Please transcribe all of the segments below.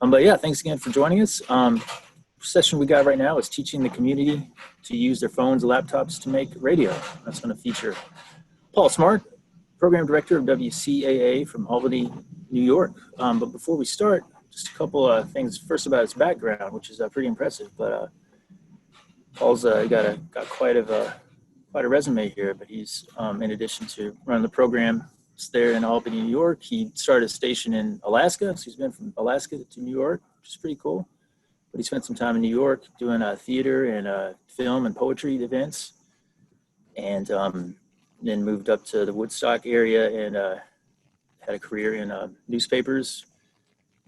But yeah, thanks again for joining us. Session we got right now is teaching the community to use their phones and laptops to make radio. That's going to feature Paul Smart, Program Director of WCAA from Albany, New York. But before we start, just a couple of things. First about his background, which is pretty impressive. But Paul's got quite a resume here. But he's in addition to running the program there in Albany, New York, he started a station in Alaska. So he's been from Alaska to New York, which is pretty cool. But he spent some time in New York doing theater and film and poetry events, and then moved up to the Woodstock area and had a career in newspapers,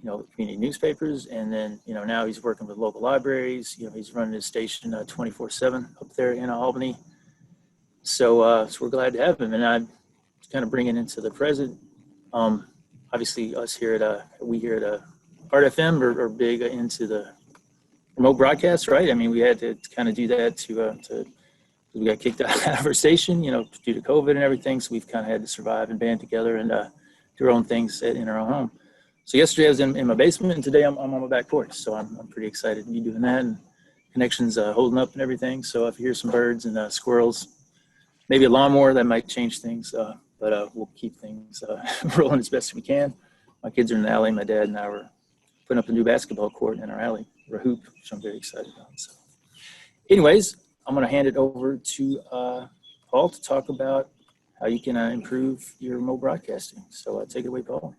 community newspapers. And then, now he's working with local libraries. He's running his station 24/7 up there in Albany. So we're glad to have him. And I'm kind of bringing into the present. Obviously, us here at Art FM are big into the remote broadcast, right? I mean, we had to kind of do that to we got kicked out of our station, due to COVID and everything. So we've kind of had to survive and band together and do our own things in our own home. So yesterday I was in my basement, and today I'm on my back porch. So I'm pretty excited to be doing that, and connections holding up and everything. So if you hear some birds and squirrels, maybe a lawnmower, that might change things. But we'll keep things rolling as best we can. My kids are in the alley. My dad and I were putting up a new basketball court in our alley, or a hoop, which I'm very excited about. So anyways, I'm going to hand it over to Paul to talk about how you can improve your remote broadcasting. So take it away, Paul.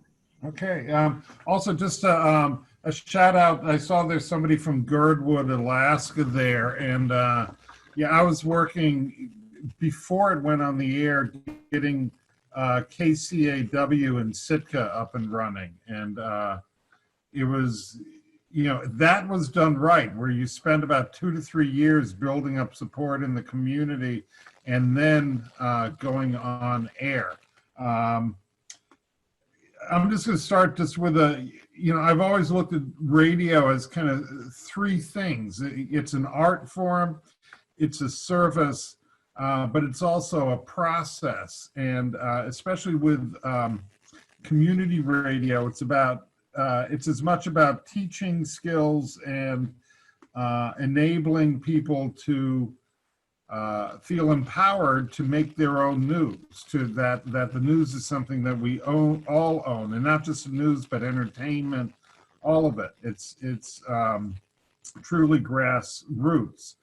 Okay. Also, just a shout out. I saw there's somebody from Girdwood, Alaska there. And I was working before it went on the air, getting KCAW and Sitka up and running. And it was, that was done right, where you spend about 2 to 3 years building up support in the community and then going on air. I'm just going to start just with I've always looked at radio as kind of 3 things. It's an art form, it's a service, but it's also a process. And especially with community radio, it's as much about teaching skills and enabling people to feel empowered to make their own news, that the news is something that we all own, and not just the news, but entertainment, all of it. It's truly grassroots.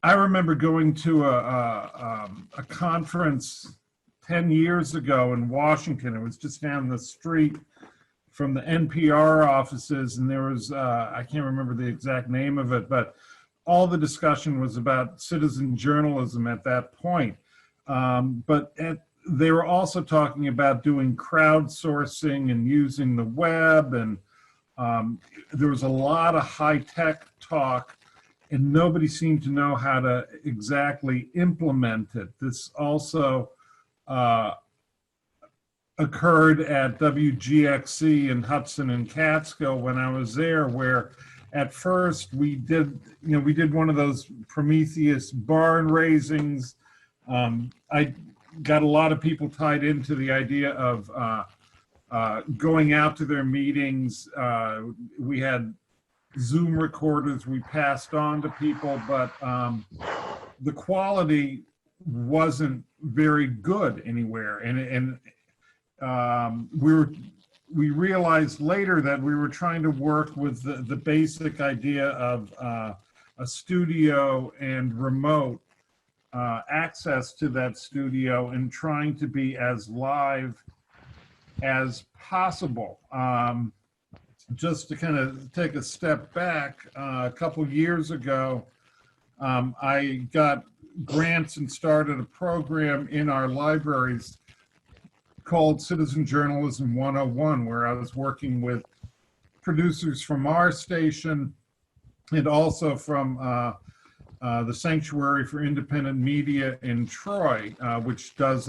I remember going to a conference 10 years ago in Washington. It was just down the street from the NPR offices, and there was, I can't remember the exact name of it, but all the discussion was about citizen journalism at that point. They were also talking about doing crowdsourcing and using the web, and there was a lot of high-tech talk, and nobody seemed to know how to exactly implement it. This also occurred at WGXC in Hudson and Catskill when I was there, where at first we did one of those Prometheus barn raisings. I got a lot of people tied into the idea of going out to their meetings. We had Zoom recorders we passed on to people, but the quality wasn't very good anywhere. And we realized later that we were trying to work with the basic idea of a studio and remote access to that studio, and trying to be as live as possible. Just to kind of take a step back, a couple years ago, I got grants and started a program in our libraries called Citizen Journalism 101, where I was working with producers from our station and also from the Sanctuary for Independent Media in Troy, which has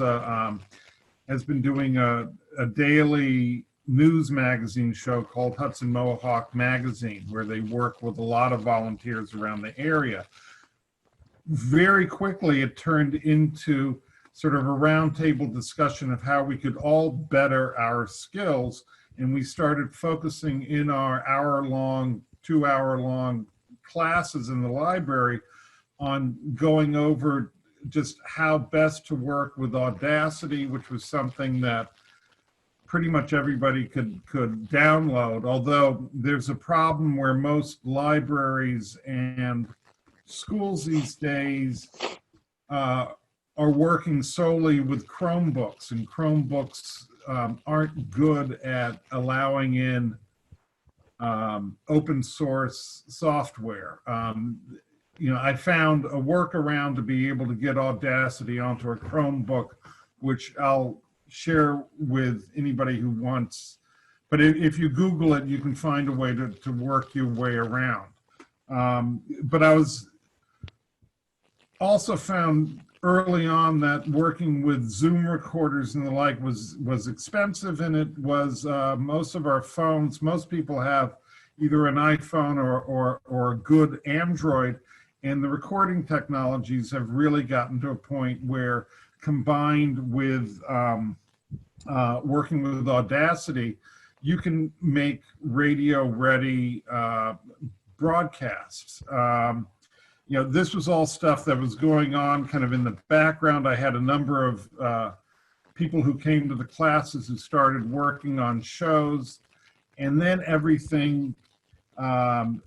been doing a daily news magazine show called Hudson Mohawk Magazine, where they work with a lot of volunteers around the area. Very quickly, it turned into sort of a roundtable discussion of how we could all better our skills and we started focusing in our hour-long, 2-hour-long classes in the library on going over just how best to work with Audacity, which was something that pretty much everybody could download, although there's a problem where most libraries and schools these days are working solely with Chromebooks, and Chromebooks aren't good at allowing in open source software. I found a workaround to be able to get Audacity onto a Chromebook, which I'll share with anybody who wants. But if you Google it, you can find a way to work your way around. But I was also found early on that working with Zoom recorders and the like was expensive, and it was most of our phones. Most people have either an iPhone or a good Android, and the recording technologies have really gotten to a point where, combined with working with Audacity, you can make radio-ready broadcasts. This was all stuff that was going on kind of in the background. I had a number of people who came to the classes who started working on shows, and then everything. I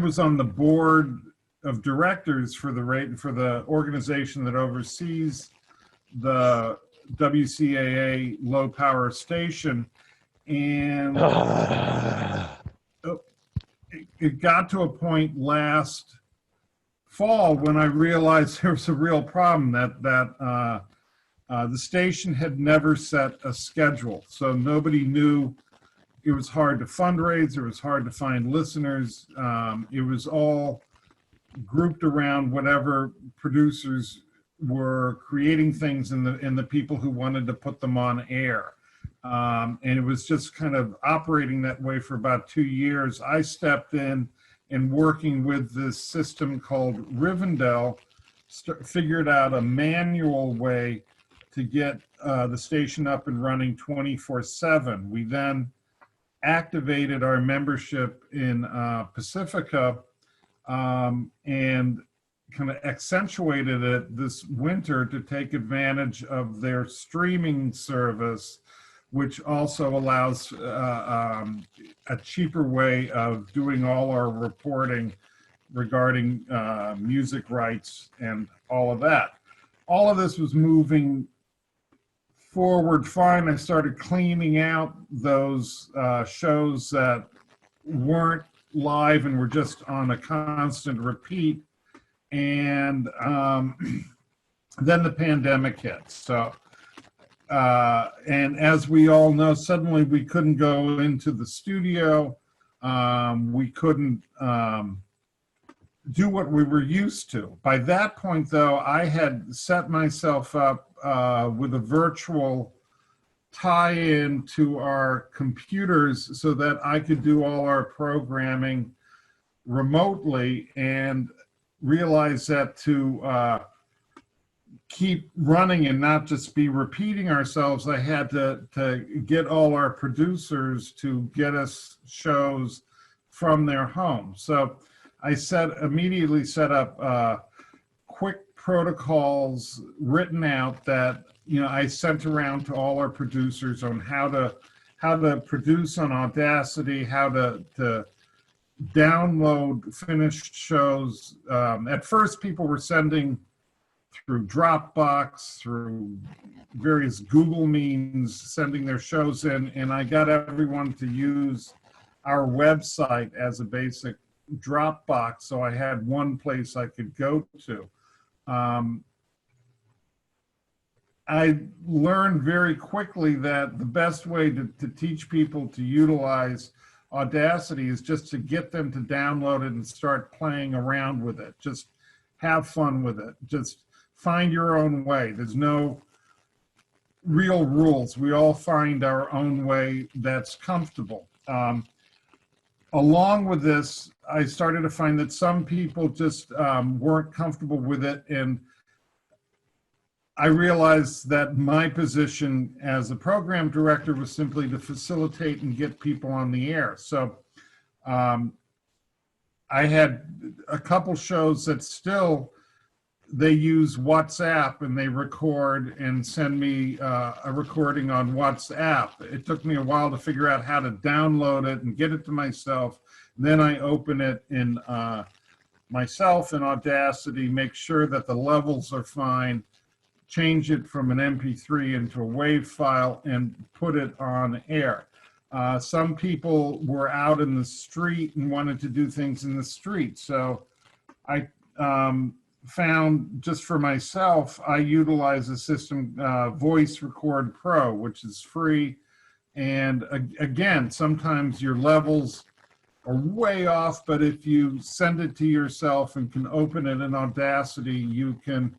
was on the board of directors for the organization that oversees the WCAA low power station, and it got to a point last fall when I realized there was a real problem, that the station had never set a schedule, so nobody knew. It was hard to fundraise. It was hard to find listeners. It was all grouped around whatever producers were creating things and the people who wanted to put them on air. And it was just kind of operating that way for about 2 years. I stepped in and, working with this system called Rivendell, figured out a manual way to get the station up and running 24/7. We then activated our membership in Pacifica and kind of accentuated it this winter to take advantage of their streaming service, which also allows a cheaper way of doing all our reporting regarding music rights and all of that. All of this was moving forward fine. I started cleaning out those shows that weren't live and were just on a constant repeat. And then the pandemic hit. So, and as we all know, suddenly we couldn't go into the studio. We couldn't do what we were used to. By that point, though, I had set myself up with a virtual tie-in to our computers so that I could do all our programming remotely, and realize that to keep running and not just be repeating ourselves, I had to get all our producers to get us shows from their home. So I immediately set up quick protocols written out that I sent around to all our producers on how to produce on Audacity, how to download finished shows. At first, people were sending through Dropbox, through various Google means, sending their shows in, and I got everyone to use our website as a basic Dropbox, so I had one place I could go to. I learned very quickly that the best way to teach people to utilize Audacity is just to get them to download it and start playing around with it. Just have fun with it. Just find your own way. There's no real rules. We all find our own way that's comfortable. Along with this, I started to find that some people just weren't comfortable with it, and I realized that my position as a program director was simply to facilitate and get people on the air. So I had a couple shows that still, they use WhatsApp and they record and send me a recording on WhatsApp. It took me a while to figure out how to download it and get it to myself. Then I open it in myself in Audacity, make sure that the levels are fine, change it from an MP3 into a WAV file, and put it on air. Some people were out in the street and wanted to do things in the street. So I found, just for myself, I utilize a system, Voice Record Pro, which is free. And again, sometimes your levels are way off, but if you send it to yourself and can open it in Audacity, you can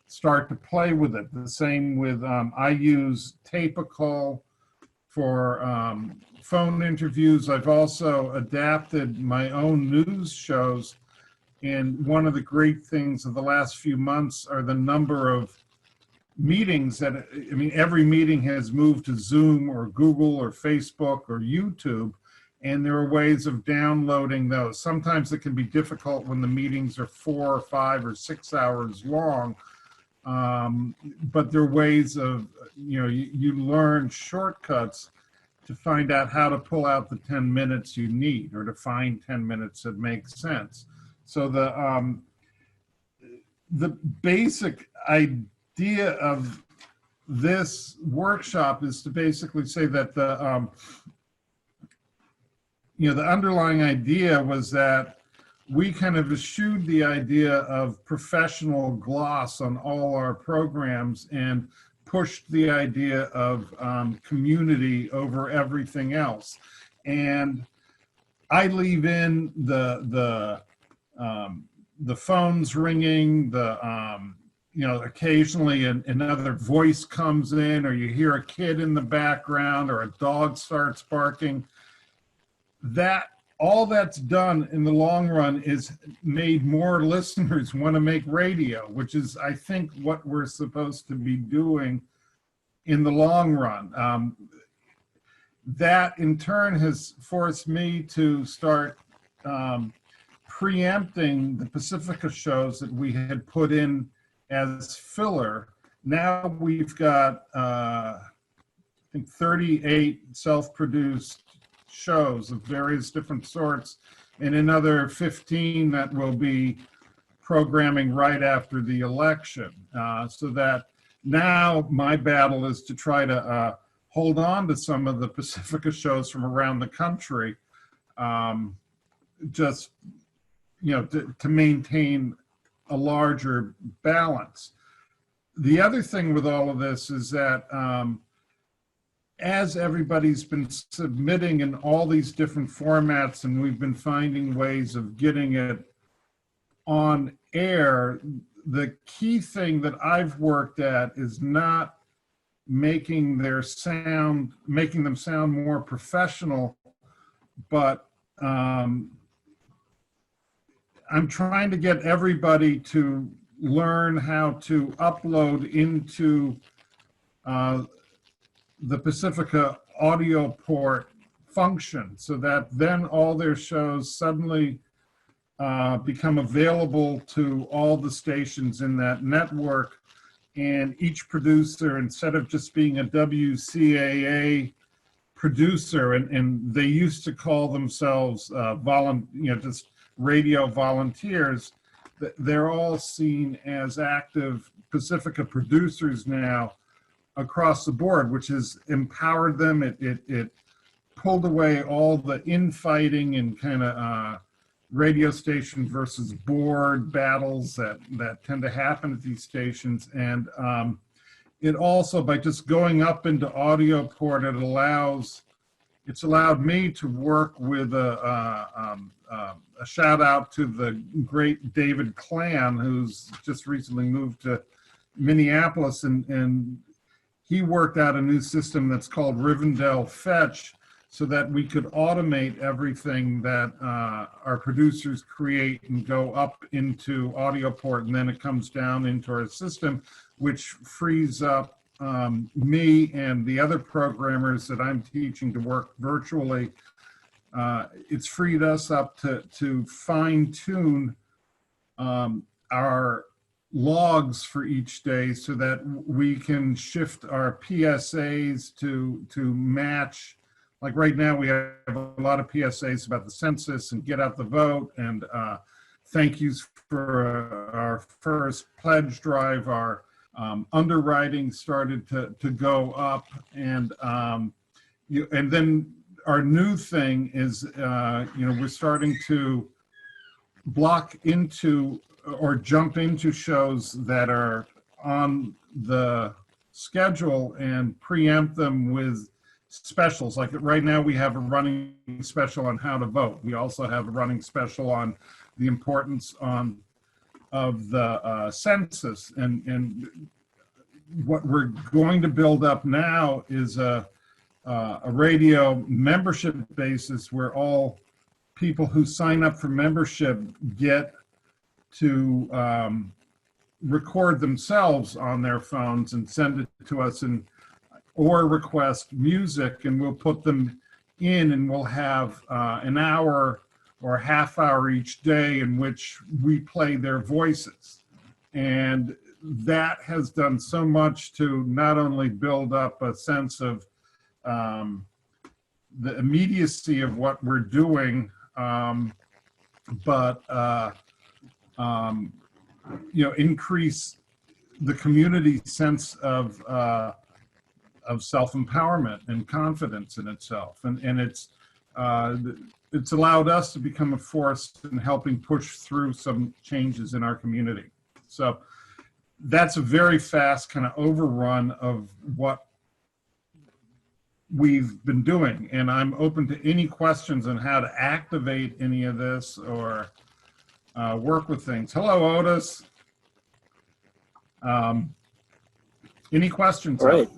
start to play with it. The same with, I use Tape-A-Call for phone interviews. I've also adapted my own news shows. And one of the great things of the last few months are the number of meetings that, I mean, every meeting has moved to Zoom or Google or Facebook or YouTube. And there are ways of downloading those. Sometimes it can be difficult when the meetings are 4 or 5 or 6 hours long. But there are ways of, you learn shortcuts to find out how to pull out the 10 minutes you need, or to find 10 minutes that make sense. So the basic idea of this workshop is to basically say that the underlying idea was that we kind of eschewed the idea of professional gloss on all our programs and pushed the idea of community over everything else. And I leave in the phones ringing, occasionally another voice comes in, or you hear a kid in the background, or a dog starts barking. All that's done in the long run is made more listeners want to make radio, which is, I think, what we're supposed to be doing in the long run. That in turn has forced me to start preempting the Pacifica shows that we had put in as filler. Now we've got, I think, 38 self-produced shows of various different sorts, and another 15 that will be programming right after the election. So that now my battle is to try to hold on to some of the Pacifica shows from around the country, just, to maintain a larger balance. The other thing with all of this is that as everybody's been submitting in all these different formats, and we've been finding ways of getting it on air, the key thing that I've worked at is not making them sound more professional, but I'm trying to get everybody to learn how to upload into the Pacifica audio port function, so that then all their shows suddenly become available to all the stations in that network. And each producer, instead of just being a WCAA producer, and they used to call themselves just radio volunteers, they're all seen as active Pacifica producers now across the board, which has empowered them. It pulled away all the infighting and kind of radio station versus board battles that tend to happen at these stations. And it also, by just going up into audio port, it's allowed me to work with a shout out to the great David Clan, who's just recently moved to Minneapolis, and he worked out a new system that's called Rivendell Fetch, so that we could automate everything that our producers create and go up into audio port, and then it comes down into our system, which frees up me and the other programmers that I'm teaching to work virtually. It's freed us up to fine tune our logs for each day so that we can shift our PSAs to match. Like right now, we have a lot of PSAs about the census and get out the vote, and thank yous for our first pledge drive. Our underwriting started to go up, and then our new thing is, we're starting to block into or jump into shows that are on the schedule and preempt them with specials. Like right now we have a running special on how to vote. We also have a running special on the importance of the census. And what we're going to build up now is a radio membership basis where all people who sign up for membership get to record themselves on their phones and send it to us, or request music, and we'll put them in, and we'll have an hour or a half hour each day in which we play their voices. And that has done so much to not only build up a sense of the immediacy of what we're doing, but increase the community sense of self-empowerment and confidence in itself, and it's allowed us to become a force in helping push through some changes in our community. So that's a very fast kind of overrun of what we've been doing, and I'm open to any questions on how to activate any of this or work with things. Hello, Otis. Any questions? All right.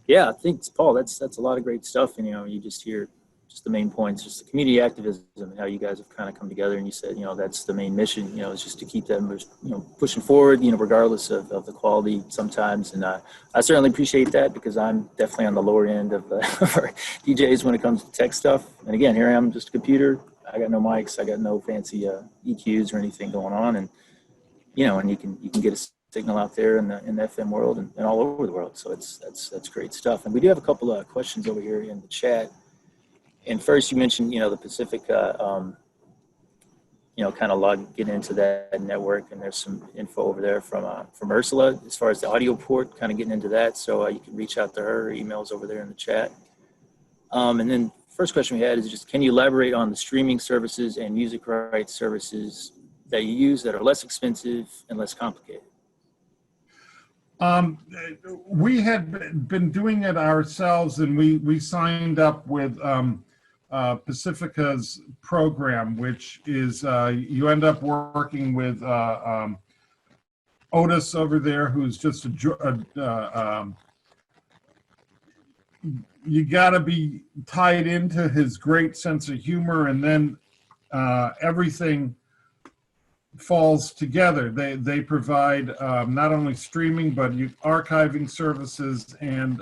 Yeah, I think, Paul, that's a lot of great stuff. And, you just hear just the main points, just the community activism and how you guys have kind of come together. And you said, that's the main mission, is just to keep them, pushing forward, regardless of the quality sometimes. And I certainly appreciate that, because I'm definitely on the lower end of our DJs when it comes to tech stuff. And again, here I am, just a computer. I got no mics. I got no fancy EQs or anything going on. And, and you can get a signal out there in the FM world and all over the world. So that's great stuff. And we do have a couple of questions over here in the chat. And first, you mentioned, the Pacifica, kind of get into that network, and there's some info over there from Ursula as far as the audio port, kind of getting into that. So you can reach out to her. Her email's over there in the chat. And then first question we had is just, can you elaborate on the streaming services and music rights services that you use that are less expensive and less complicated? We had been doing it ourselves, and we signed up with Pacifica's program, which is you end up working with Otis over there, who's just you got to be tied into his great sense of humor, and then everything falls together. They provide not only streaming, but archiving services and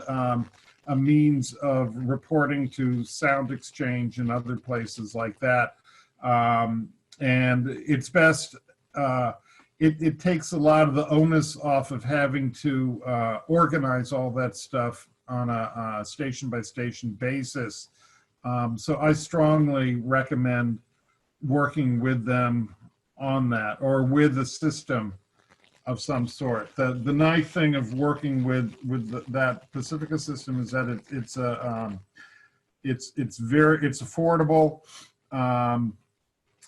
a means of reporting to Sound Exchange and other places like that. And it's best, it takes a lot of the onus off of having to organize all that stuff on a station-by-station basis. So I strongly recommend working with them on that, or with a system of some sort. The nice thing of working with that Pacifica system is that it's affordable,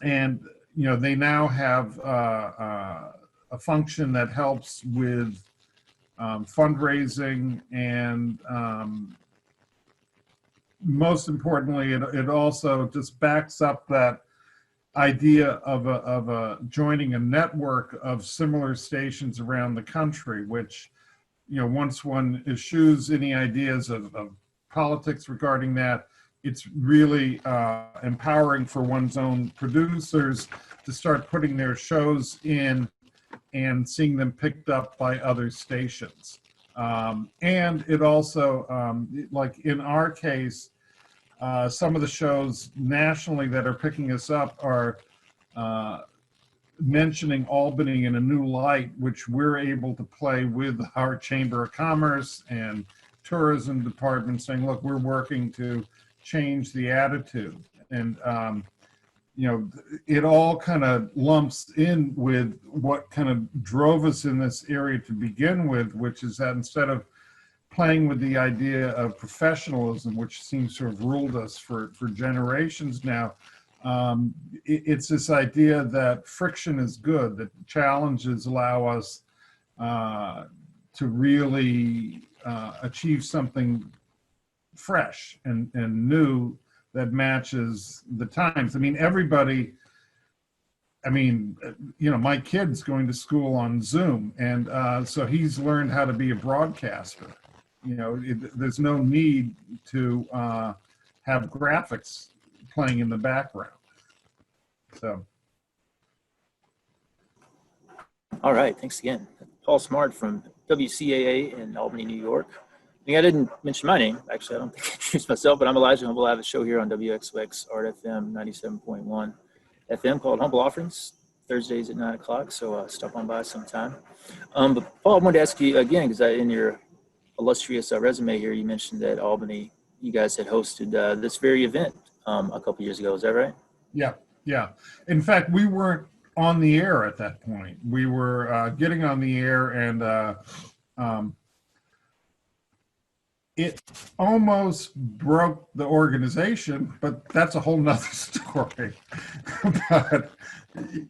and they now have a function that helps with fundraising, and most importantly, it also just backs up that idea of joining a network of similar stations around the country, which, once one eschews any ideas of politics regarding that, it's really empowering for one's own producers to start putting their shows in and seeing them picked up by other stations. And it also, like in our case, some of the shows nationally that are picking us up are mentioning Albany in a new light, which we're able to play with our Chamber of Commerce and tourism department, saying, look, we're working to change the attitude. And, you know, it all kind of lumps in with what kind of drove us in this area to begin with, which is that instead of playing with the idea of professionalism, which seems to have ruled us for generations now, it's this idea that friction is good, that challenges allow us to really achieve something fresh and new that matches the times. I mean, everybody, I mean, you know, my kid's going to school on Zoom, and so he's learned how to be a broadcaster. You know, there's no need to have graphics playing in the background. So. All right, thanks again. Paul Smart from WCAA in Albany, New York. I didn't mention my name. Actually, I don't think I introduced myself, but I'm Elijah Humble. I have a show here on WXOX Art FM 97.1 FM called Humble Offerings, Thursdays at 9 o'clock. So stop on by sometime. But Paul, I wanted to ask you again, because in your illustrious resume here, you mentioned that Albany, you guys had hosted this very event a couple years ago. Is that right? Yeah, yeah. In fact, we weren't on the air at that point. We were getting on the air, and it almost broke the organization, but that's a whole nother story. But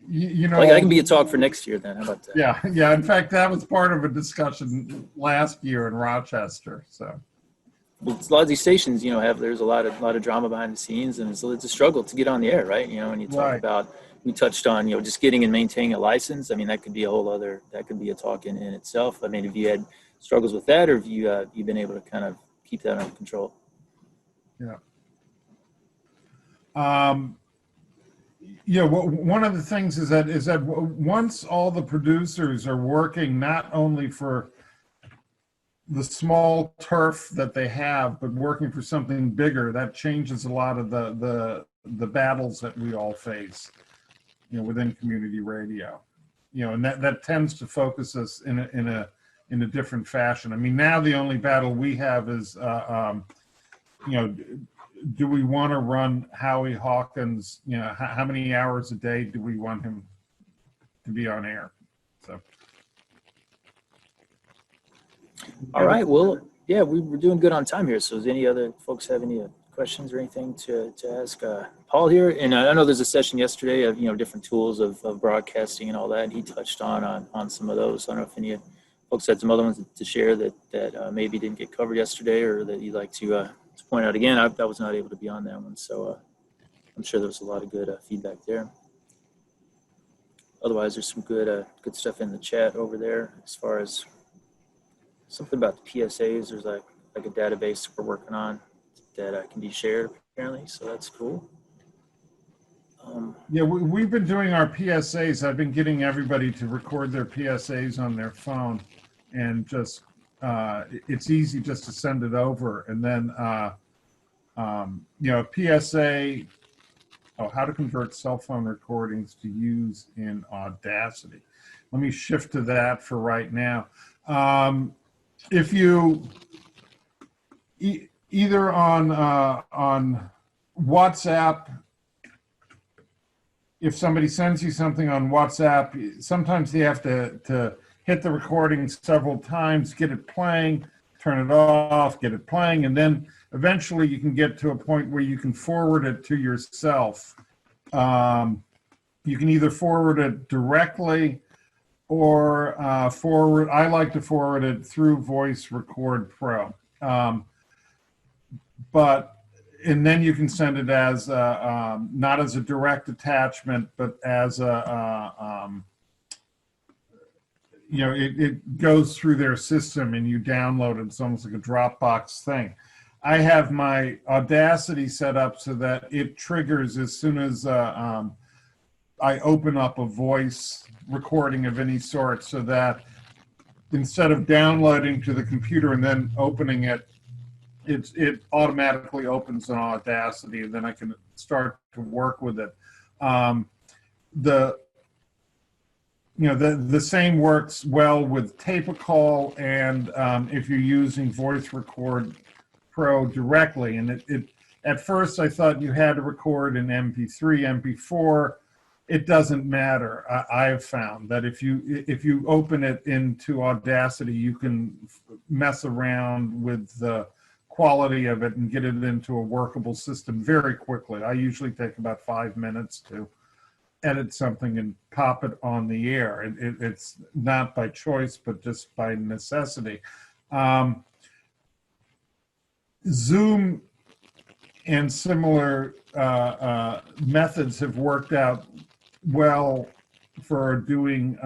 you know, like, that can be a talk for next year then. How about that? Yeah, yeah. In fact, that was part of a discussion last year in Rochester. So, well, a lot of these stations, you know, there's a lot of drama behind the scenes, and it's a struggle to get on the air, right? You know, when you talk about, we touched on, you know, just getting and maintaining a license. I mean, that could be that could be a talk in itself. I mean, have you had struggles with that, or have you've been able to kind of keep that under control? Yeah. Yeah, well, one of the things is that once all the producers are working not only for the small turf that they have, but working for something bigger, that changes a lot of the battles that we all face, you know, within community radio, you know, and that tends to focus us in a different fashion. I mean, now the only battle we have is, you know, do we want to run Howie Hawkins? You know, how many hours a day do we want him to be on air? So. All right. Well, yeah, we're doing good on time here. So does any other folks have any questions or anything to ask Paul here? And I know there's a session yesterday of, you know, different tools of broadcasting and all that. And he touched on some of those. I don't know if any folks had some other ones to share that maybe didn't get covered yesterday, or that you'd like to point out again. I was not able to be on that one, so I'm sure there was a lot of good feedback there. Otherwise, there's some good stuff in the chat over there as far as something about the PSAs. There's like a database we're working on that can be shared apparently, so that's cool. Yeah, we've been doing our PSAs. I've been getting everybody to record their PSAs on their phone, and just it's easy just to send it over. And then you know, PSA, how to convert cell phone recordings to use in Audacity. Let me shift to that for right now. If you either on WhatsApp, if somebody sends you something on WhatsApp, sometimes you have to hit the recording several times, get it playing, turn it off, get it playing, and then eventually you can get to a point where you can forward it to yourself. You can either forward it directly or I like to forward it through Voice Record Pro. And then you can send it as not as a direct attachment, but as you know, it goes through their system and you download it. It's almost like a Dropbox thing. I have my Audacity set up so that it triggers as soon as I open up a voice recording of any sort, so that instead of downloading to the computer and then opening it, it automatically opens on Audacity, and then I can start to work with it. The same works well with Tape-A-Call, and if you're using Voice Record Pro directly. And at first I thought you had to record in MP3, MP4. It doesn't matter. I've found that if you open it into Audacity, you can mess around with the quality of it and get it into a workable system very quickly. I usually take about 5 minutes to edit something and pop it on the air. It's not by choice, but just by necessity. Zoom and similar methods have worked out well for doing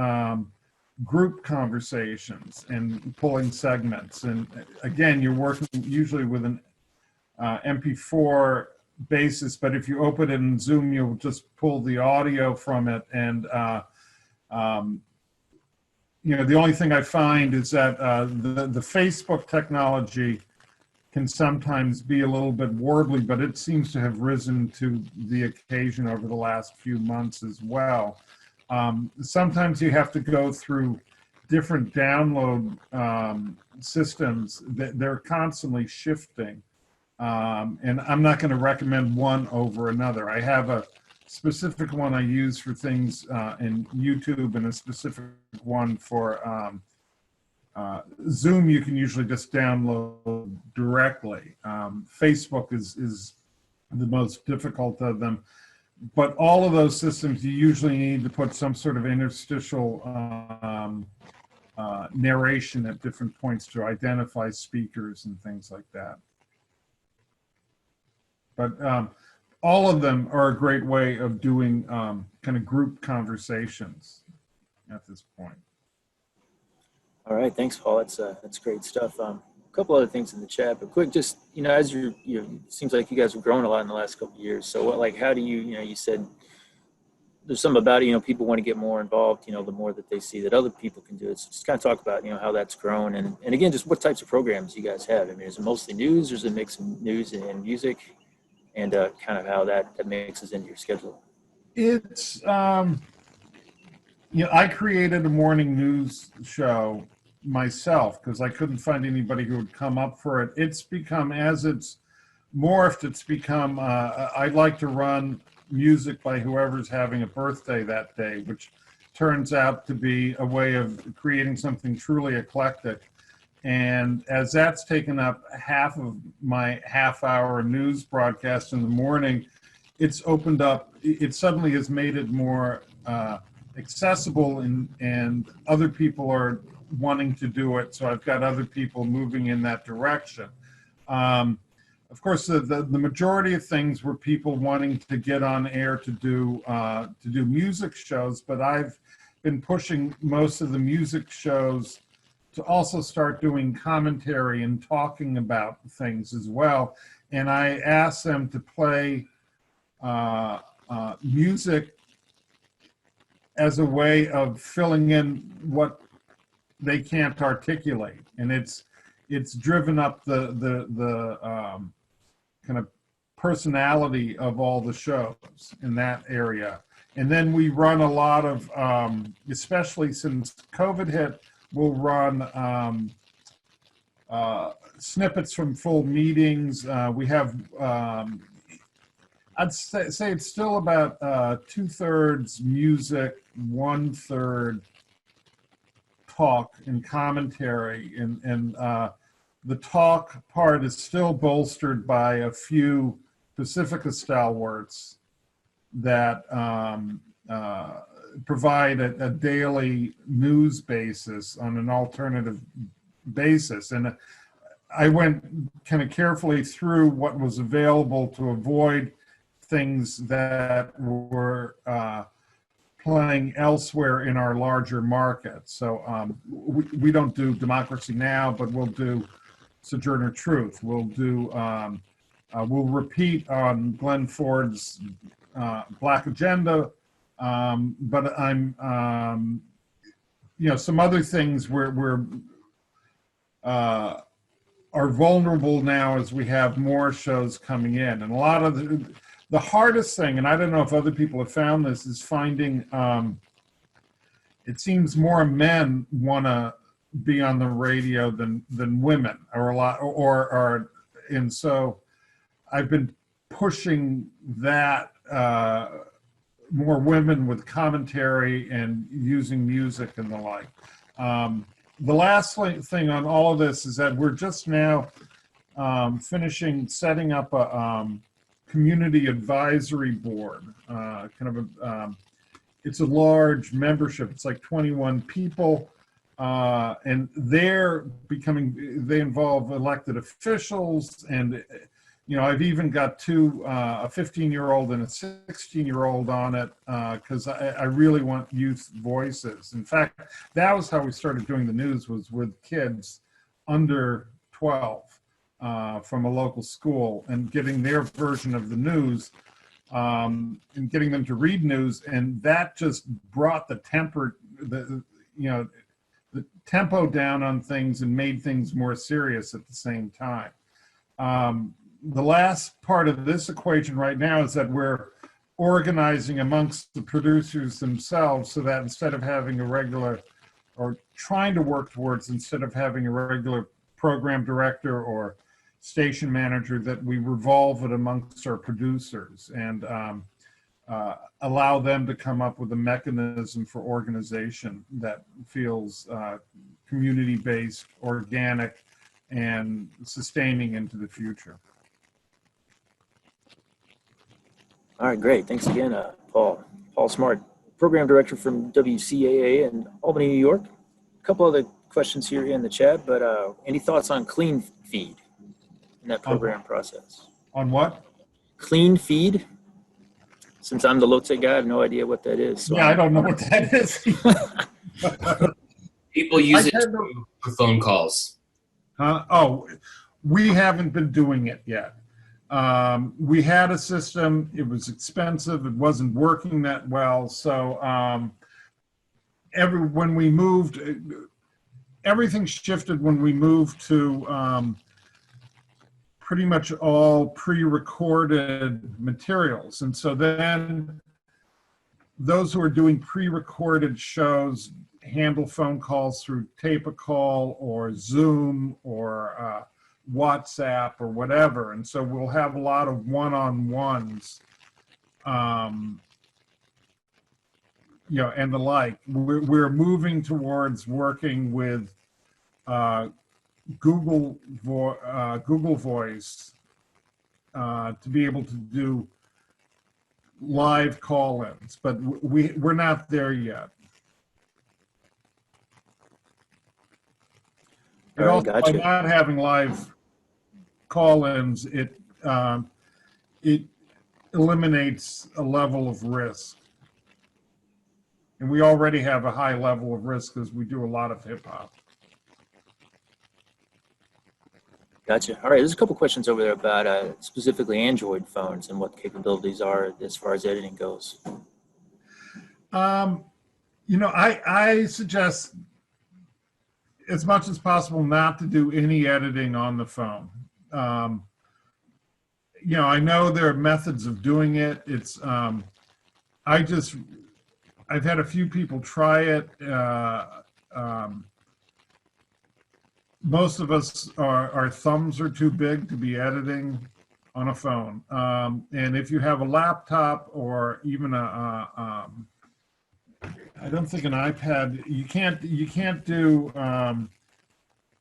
group conversations and pulling segments. And again, you're working usually with an MP4 basis, but if you open it in Zoom, you'll just pull the audio from it. And the only thing I find is that the Facebook technology can sometimes be a little bit warbly, but it seems to have risen to the occasion over the last few months as well. Sometimes you have to go through different download systems that they're constantly shifting. And I'm not going to recommend one over another. I have a specific one I use for things in YouTube, and a specific one for Zoom. You can usually just download directly. Facebook is the most difficult of them. But all of those systems, you usually need to put some sort of interstitial narration at different points to identify speakers and things like that. But all of them are a great way of doing kind of group conversations at this point. All right, thanks, Paul. That's great stuff. A couple other things in the chat, but quick, just as it seems like you guys have grown a lot in the last couple of years. So how do you said there's something about it, people want to get more involved, the more that they see that other people can do it. So just kind of talk about, how that's grown, and again, just what types of programs you guys have. I mean, is it mostly news, or is it a mix of news and music, and kind of how that mixes into your schedule? It's I created a morning news show myself because I couldn't find anybody who would come up for it. It's become, as it's morphed, it's become, I like to run music by whoever's having a birthday that day, which turns out to be a way of creating something truly eclectic. And as that's taken up half of my half-hour news broadcast in the morning, it's opened up, it suddenly has made it more accessible, and other people are wanting to do it. So I've got other people moving in that direction. Of course, the majority of things were people wanting to get on air to do music shows, but I've been pushing most of the music shows to also start doing commentary and talking about things as well. And I asked them to play music as a way of filling in what they can't articulate, and it's driven up the kind of personality of all the shows in that area. And then we run a lot of, especially since COVID hit, we'll run snippets from full meetings. We have, I'd say it's still about 2/3 music, 1/3 talk and commentary, and the talk part is still bolstered by a few Pacifica stalwarts that provide a daily news basis on an alternative basis. And I went kind of carefully through what was available to avoid things that were playing elsewhere in our larger market. So we don't do Democracy Now!, but we'll do Sojourner Truth. We'll do, we'll repeat on Glenn Ford's Black Agenda, but I'm, you know, some other things we're are vulnerable now as we have more shows coming in. And a lot of the hardest thing, and I don't know if other people have found this, is finding, it seems more men want to be on the radio than women, or a lot, and so I've been pushing that, more women with commentary and using music and the like. The last thing on all of this is that we're just now finishing setting up a community advisory board, it's a large membership. It's like 21 people, and they involve elected officials, and you know, I've even got two, a 15-year-old and a 16-year-old on it, because I really want youth voices. In fact, that was how we started doing the news, was with kids under 12 from a local school, and getting their version of the news, and getting them to read news, and that just brought the tempo down on things and made things more serious at the same time. The last part of this equation right now is that we're organizing amongst the producers themselves, so that instead of having a regular, or trying to work towards, instead of having a regular program director or station manager, that we revolve it amongst our producers and allow them to come up with a mechanism for organization that feels community-based, organic, and sustaining into the future. All right, great. Thanks again, Paul. Paul Smart, Program Director from WCAA in Albany, New York. A couple other questions here in the chat, but any thoughts on clean feed in that program process? On what? Clean feed? Since I'm the Lotse guy, I have no idea what that is. So yeah, I don't know what that is. People use it for phone calls. Oh, we haven't been doing it yet. We had a system, it was expensive, it wasn't working that well, so when we moved, everything shifted when we moved to pretty much all pre-recorded materials. And so then those who are doing pre-recorded shows handle phone calls through tape-a-call or Zoom or WhatsApp or whatever, and so we'll have a lot of one-on-ones, you know, and the like. We're moving towards working with Google Voice to be able to do live call-ins, but we're not there yet. And also, by not having live call-ins, it eliminates a level of risk. And we already have a high level of risk because we do a lot of hip hop. Gotcha. All right, there's a couple questions over there about specifically Android phones and what capabilities are as far as editing goes. You know, I suggest as much as possible not to do any editing on the phone. You know, I know there are methods of doing it. It's I've had a few people try it. Most of us, our thumbs are too big to be editing on a phone. And if you have a laptop or even I don't think an iPad, you can't do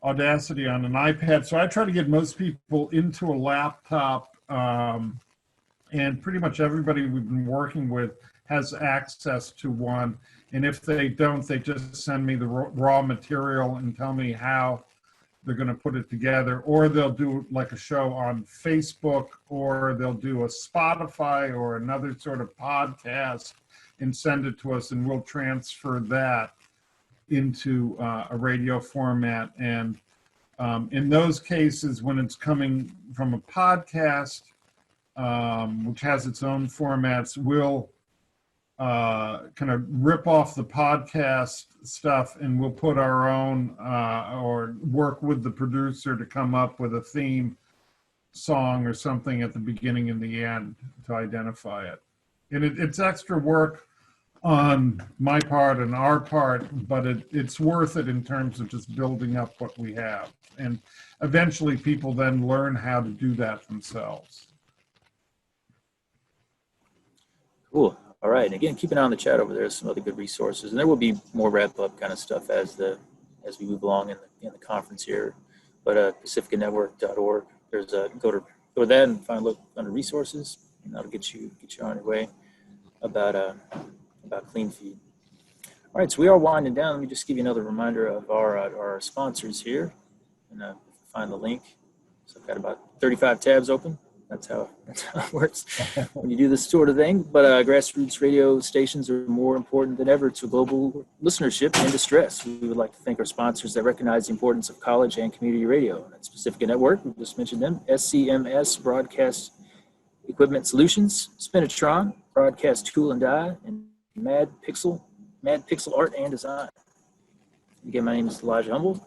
Audacity on an iPad. So I try to get most people into a laptop, and pretty much everybody we've been working with has access to one. And if they don't, they just send me the raw material and tell me how they're going to put it together, or they'll do like a show on Facebook, or they'll do a Spotify or another sort of podcast and send it to us, and we'll transfer that into a radio format. And In those cases, when it's coming from a podcast, which has its own formats, we'll kind of rip off the podcast stuff and we'll put our own or work with the producer to come up with a theme song or something at the beginning and the end to identify it. And it's extra work on my part and our part, but it's worth it in terms of just building up what we have. And eventually people then learn how to do that themselves. Cool. All right. And again, keep an eye on the chat over there. Some other good resources, and there will be more wrap up kind of stuff as we move along in the conference here. But pacificanetwork.org. There's go to that and find a look under resources, and that'll get you on your way about Clean Feed. All right. So we are winding down. Let me just give you another reminder of our sponsors here, and find the link. So I've got about 35 tabs open. That's how it works when you do this sort of thing. But grassroots radio stations are more important than ever to global listenership in distress. We would like to thank our sponsors that recognize the importance of college and community radio. That's Pacifica Network, we just mentioned them, SCMS Broadcast Equipment Solutions, Spinatron, Broadcast Tool and Die, and Mad Pixel Art and Design. Again, my name is Elijah Humble.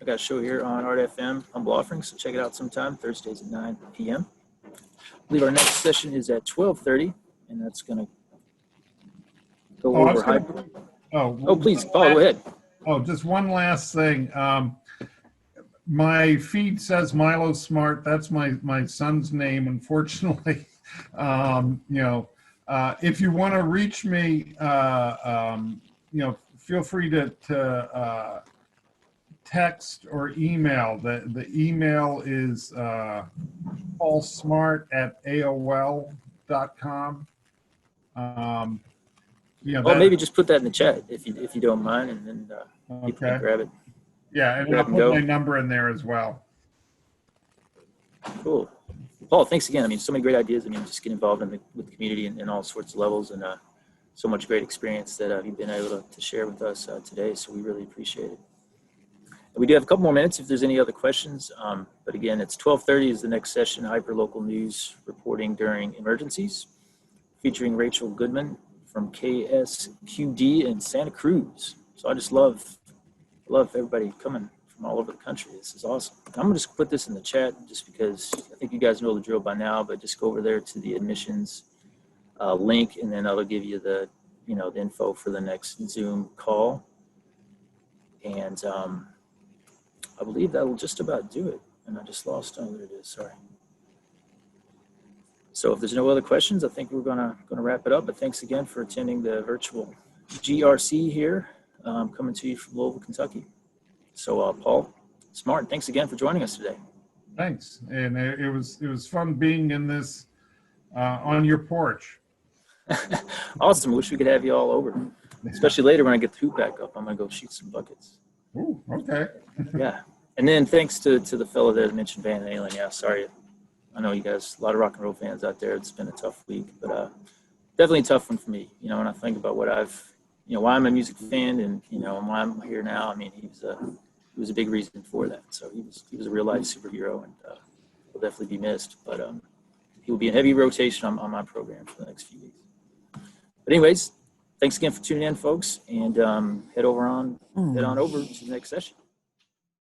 I got a show here on Art FM, Humble Offerings, so check it out sometime, Thursdays at 9 p.m. I believe our next session is at 12:30, and that's going to go over hyper. Please, Paul, go ahead. Just one last thing. My feed says Milo Smart. That's my son's name, unfortunately. If you want to reach me, feel free to text or email. The email is paulsmart@aol.com. Maybe just put that in the chat if you don't mind, and then you can grab it. Yeah, and I'll put my number in there as well. Cool. Paul, thanks again. I mean, so many great ideas. I mean, just get involved with the community in all sorts of levels, and so much great experience that you've been able to share with us today. So we really appreciate it. And we do have a couple more minutes if there's any other questions. But again, it's 12:30 is the next session, hyperlocal news reporting during emergencies, featuring Rachel Goodman from KSQD in Santa Cruz. So I just love everybody coming from all over the country. This is awesome. I'm gonna just put this in the chat just because I think you guys know the drill by now, but just go over there to the admissions link, and then that'll give you the info for the next Zoom call. And I believe that will just about do it. And I just lost, there it is, sorry. So if there's no other questions, I think we're gonna wrap it up. But thanks again for attending the virtual GRC here, coming to you from Louisville, Kentucky. So Paul Smart, thanks again for joining us today. Thanks, and it was fun being in this on your porch. Awesome. Wish we could have you all over, especially later when I get the hoop back up. I'm gonna go shoot some buckets. Ooh, okay. Yeah, and then thanks to the fellow that mentioned Van Halen. Yeah, sorry. I know you guys, a lot of rock and roll fans out there. It's been a tough week, but definitely a tough one for me. When I think about what why I'm a music fan and why I'm here now. I mean, he was a big reason for that. So he was a real life superhero, and will definitely be missed. But he will be in heavy rotation on my program for the next few weeks. But anyways, thanks again for tuning in, folks, and head on over to the next session.